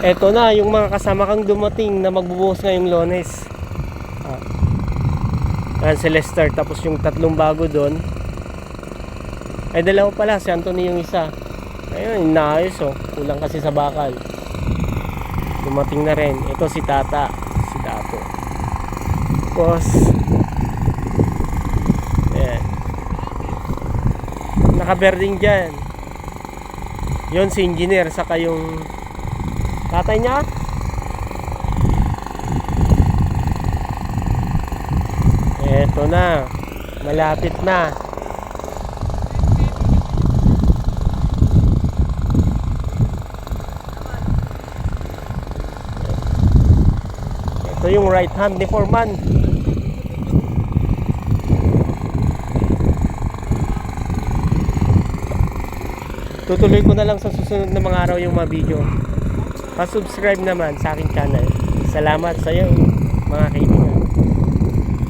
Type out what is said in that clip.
Eto na yung mga kasama kang dumating na magbubuhos ngayong Lunes. Si Lester, tapos yung tatlong bago doon. Ay dalawa pala, si Anthony yung isa. Ayun, inaayos oh. Kulang kasi sa bakal. Dumating na rin. Ito si Tata, si Dato. Tapos ayan, nakaberding dyan. Yun si engineer, saka yung tatay niya. Eto na, malapit na. Ito yung right hand ni Foreman. Tutuloy ko na lang sa susunod na mga araw yung mga video. Pa-subscribe naman sa aking channel. Salamat sa iyo, mga kaibigan.